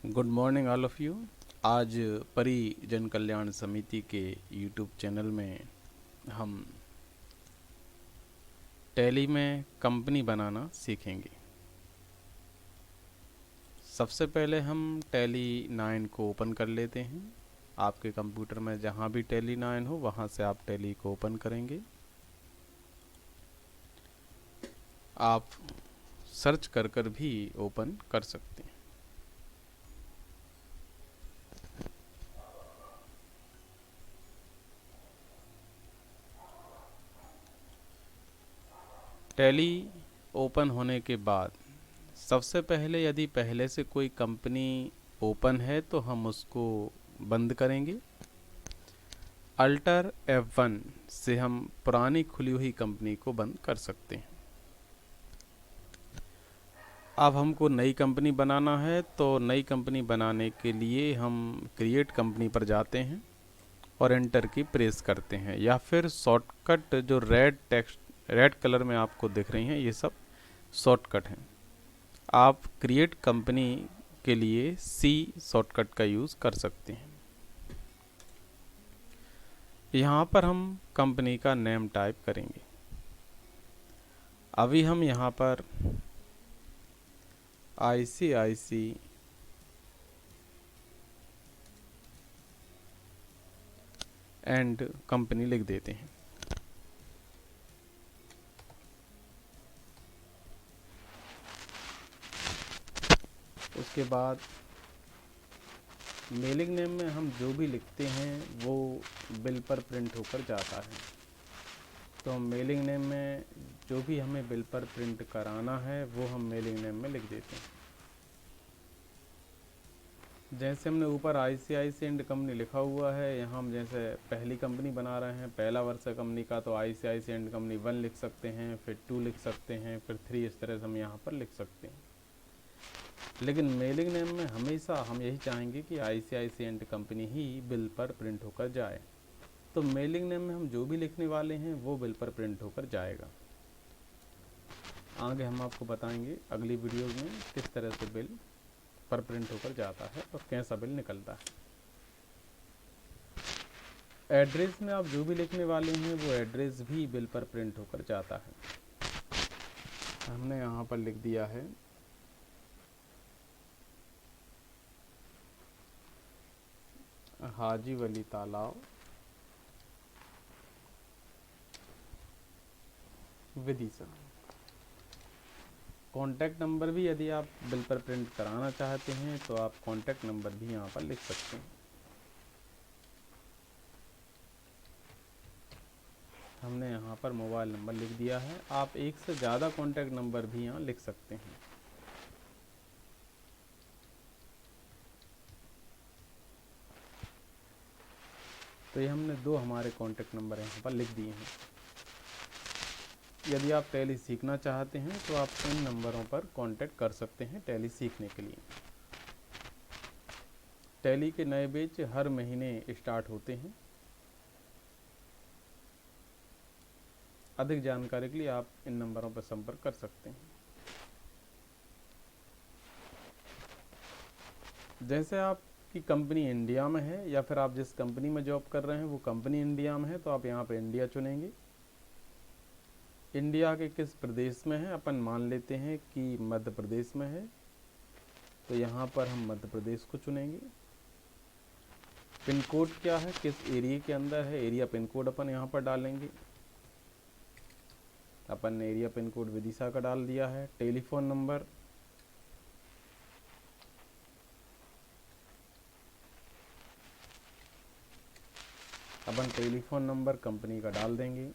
Good morning all of you. आज परी जन कल्याण समिति के यूट्यूब चैनल में हम टैली में कंपनी बनाना सीखेंगे। सबसे पहले हम टैली 9 को ओपन कर लेते हैं। आपके कंप्यूटर में जहाँ भी टैली 9 हो वहाँ से आप टैली को ओपन करेंगे। आप सर्च कर भी ओपन कर सकते हैं। टैली ओपन होने के बाद सबसे पहले यदि पहले से कोई कंपनी ओपन है तो हम उसको बंद करेंगे। अल्टर F1 से हम पुरानी खुली हुई कंपनी को बंद कर सकते हैं। अब हमको नई कंपनी बनाना है तो नई कंपनी बनाने के लिए हम क्रिएट कंपनी पर जाते हैं और एंटर की प्रेस करते हैं, या फिर शॉर्टकट जो रेड कलर में आपको दिख रही हैं ये सब शॉर्टकट हैं। आप क्रिएट कंपनी के लिए सी शॉर्टकट का यूज़ कर सकते हैं। यहाँ पर हम कंपनी का नेम टाइप करेंगे। अभी हम यहाँ पर ICIC एंड कंपनी लिख देते हैं। उसके बाद मेलिंग नेम में हम जो भी लिखते हैं वो बिल पर प्रिंट होकर जाता है। तो हम मेलिंग नेम में जो भी हमें बिल पर प्रिंट कराना है वो हम मेलिंग नेम में लिख देते हैं। जैसे हमने ऊपर ICIC एंड कंपनी लिखा हुआ है, यहाँ हम जैसे पहली कंपनी बना रहे हैं, पहला वर्ष है कंपनी का, तो ICIC एंड कंपनी 1 लिख सकते हैं, फिर 2 लिख सकते हैं, फिर 3, इस तरह से हम यहाँ पर लिख सकते हैं। लेकिन मेलिंग नेम में हमेशा हम यही चाहेंगे कि ICIC and company he bill पर प्रिंट होकर जाए। तो मेलिंग नेम में हम जो भी लिखने वाले हैं वो बिल पर प्रिंट होकर जाएगा। आगे हम आपको बताएंगे अगली वीडियो में किस तरह से बिल पर प्रिंट होकर जाता है और कैसा बिल निकलता है। एड्रेस में आप जो भी लिखने वाले हैं वो एड्रेस भी बिल पर प्रिंट होकर जाता है। हमने यहाँ पर लिख दिया है हाजी वली तालाब, विदिशा। कॉन्टैक्ट नंबर भी यदि आप बिल पर प्रिंट कराना चाहते हैं तो आप कॉन्टैक्ट नंबर भी यहाँ पर लिख सकते हैं। हमने यहाँ पर मोबाइल नंबर लिख दिया है। आप एक से ज़्यादा कॉन्टैक्ट नंबर भी यहाँ लिख सकते हैं। तो ये हमने 2 हमारे कॉन्टैक्ट नंबर यहाँ पर लिख दिए हैं। यदि आप टैली सीखना चाहते हैं तो आप इन नंबरों पर कांटेक्ट कर सकते हैं टैली सीखने के लिए। टैली के नए बैच हर महीने स्टार्ट होते हैं। अधिक जानकारी के लिए आप इन नंबरों पर संपर्क कर सकते हैं। जैसे आपकी कंपनी इंडिया में है या फिर आप जिस कंपनी में जॉब कर रहे हैं वो कंपनी इंडिया में है तो आप यहाँ पर इंडिया चुनेंगे। इंडिया के किस प्रदेश में है, अपन मान लेते हैं कि मध्य प्रदेश में है, तो यहाँ पर हम मध्य प्रदेश को चुनेंगे। पिन कोड क्या है, किस एरिया के अंदर है, एरिया पिन कोड अपन यहाँ पर डालेंगे। अपन ने एरिया पिन कोड विदिशा का डाल दिया है। टेलीफोन नंबर, अपन टेलीफोन नंबर कंपनी का डाल देंगे।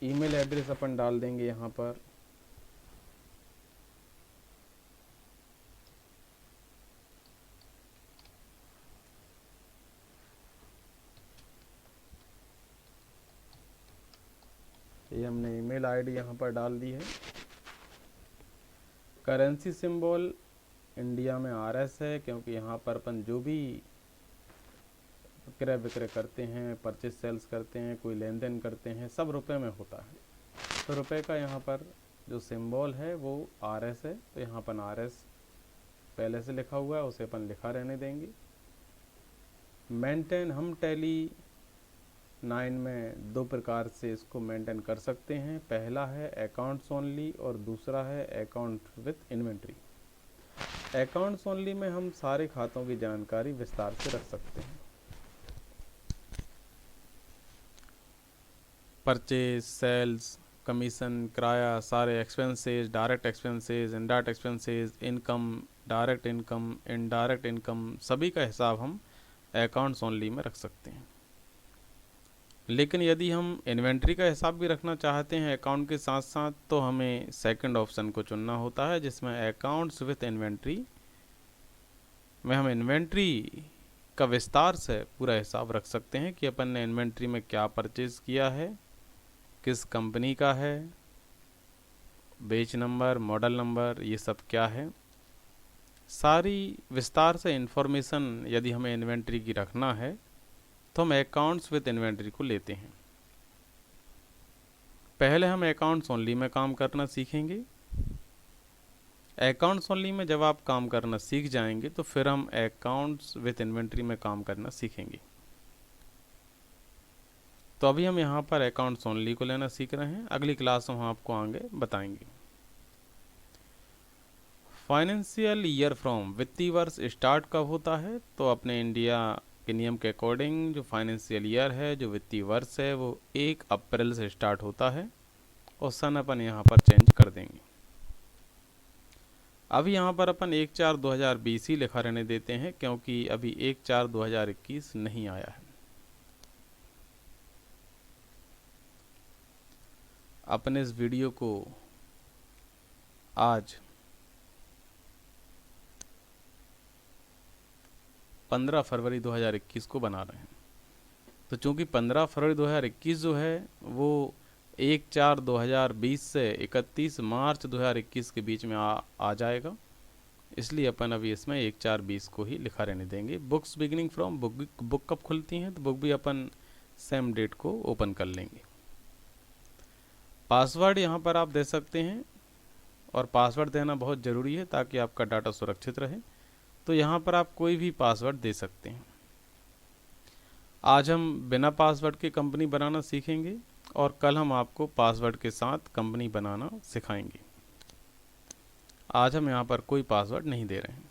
ईमेल एड्रेस अपन डाल देंगे यहाँ पर। ये हमने ईमेल आईडी यहाँ पर डाल दी है। करेंसी सिंबल इंडिया में RS है, क्योंकि यहाँ पर अपन जो भी क्रय विक्रय करते हैं, परचेज सेल्स करते हैं, कोई लेन देन करते हैं, सब रुपए में होता है। तो रुपए का यहाँ पर जो सिंबल है वो RS है, तो यहाँ पर RS पहले से लिखा हुआ है उसे अपन लिखा रहने देंगे। मेंटेन हम टैली 9 में दो प्रकार से इसको मेंटेन कर सकते हैं। पहला है अकाउंट्स ओनली और दूसरा है account with inventory. Accounts only में हम सारे खातों की जानकारी विस्तार से रख सकते हैं। परचेज, सेल्स, कमीशन, किराया, सारे expenses, direct expenses, indirect expenses, income, direct income, indirect income, सभी का हिसाब हम अकाउंट्स ओनली में रख सकते हैं। लेकिन यदि हम इन्वेंट्री का हिसाब भी रखना चाहते हैं अकाउंट के साथ साथ, तो हमें सेकंड ऑप्शन को चुनना होता है, जिसमें अकाउंट्स विथ इन्वेंट्री में हम इन्वेंट्री का विस्तार से पूरा हिसाब रख सकते हैं कि अपन ने इन्वेंट्री में क्या परचेज किया है, किस कंपनी का है, बेच नंबर, मॉडल नंबर, ये सब क्या है। सारी विस्तार से इन्फॉर्मेशन यदि हमें इन्वेंट्री की रखना है तो हम अकाउंट्स विद इन्वेंट्री को लेते हैं। पहले हम अकाउंट्स ओनली में काम करना सीखेंगे। अकाउंट्स ओनली में जब आप काम करना सीख जाएंगे तो फिर हम अकाउंट्स विद इन्वेंट्री में काम करना सीखेंगे। तो अभी हम यहाँ पर अकाउंट्स ओनली को लेना सीख रहे हैं, अगली क्लास में हम आपको आगे बताएंगे। फाइनेंशियल ईयर फ्रॉम, वित्तीय वर्ष स्टार्ट कब होता है? तो अपने इंडिया के नियम के अकॉर्डिंग जो फाइनेंशियल ईयर है, जो वित्तीय वर्ष है, वो 1 अप्रैल से स्टार्ट होता है और सन अपन यहाँ पर चेंज कर देंगे। अभी यहाँ पर अपन 1/4/2020 ही लिखा रहने देते हैं, क्योंकि अभी 1/4/2021 नहीं आया है। अपन इस वीडियो को आज 15 फरवरी 2021 को बना रहे हैं। तो चूंकि 15 फरवरी 2021 जो है वो 1/4/2020 से 31 मार्च 2021 के बीच में आ जाएगा, इसलिए अपन अभी इसमें 1/4/20 को ही लिखा रहने देंगे। बुक्स बिगिनिंग फ्रॉम, बुक कब खुलती हैं? तो बुक भी अपन सेम डेट को ओपन कर लेंगे। पासवर्ड यहाँ पर आप दे सकते हैं और पासवर्ड देना बहुत ज़रूरी है ताकि आपका डाटा सुरक्षित रहे। तो यहाँ पर आप कोई भी पासवर्ड दे सकते हैं। आज हम बिना पासवर्ड के कंपनी बनाना सीखेंगे और कल हम आपको पासवर्ड के साथ कंपनी बनाना सिखाएंगे। आज हम यहाँ पर कोई पासवर्ड नहीं दे रहे हैं।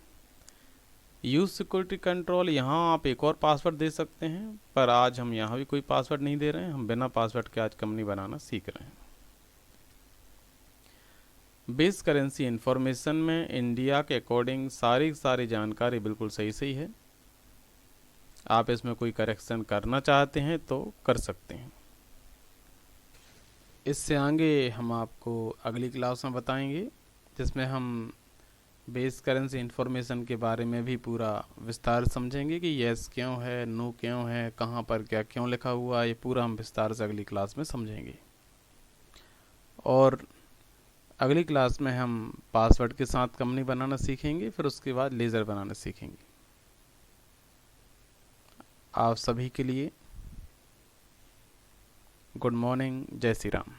यूज़ सिक्योरिटी कंट्रोल, यहाँ आप एक और पासवर्ड दे सकते हैं, पर आज हम यहाँ भी कोई पासवर्ड नहीं दे रहे हैं। हम बिना पासवर्ड के आज कंपनी बनाना सीख रहे हैं। बेस करेंसी इंफॉर्मेशन में इंडिया के अकॉर्डिंग सारी जानकारी बिल्कुल सही है। आप इसमें कोई करेक्शन करना चाहते हैं तो कर सकते हैं। इससे आगे हम आपको अगली क्लास में बताएंगे, जिसमें हम बेस करेंसी इंफॉर्मेशन के बारे में भी पूरा विस्तार समझेंगे कि यस क्यों है, नो क्यों है, कहाँ पर क्या क्यों लिखा हुआ है, ये पूरा हम विस्तार से अगली क्लास में समझेंगे। और अगली क्लास में हम पासवर्ड के साथ कंपनी बनाना सीखेंगे, फिर उसके बाद लेज़र बनाना सीखेंगे। आप सभी के लिए गुड मॉर्निंग, जय श्री राम।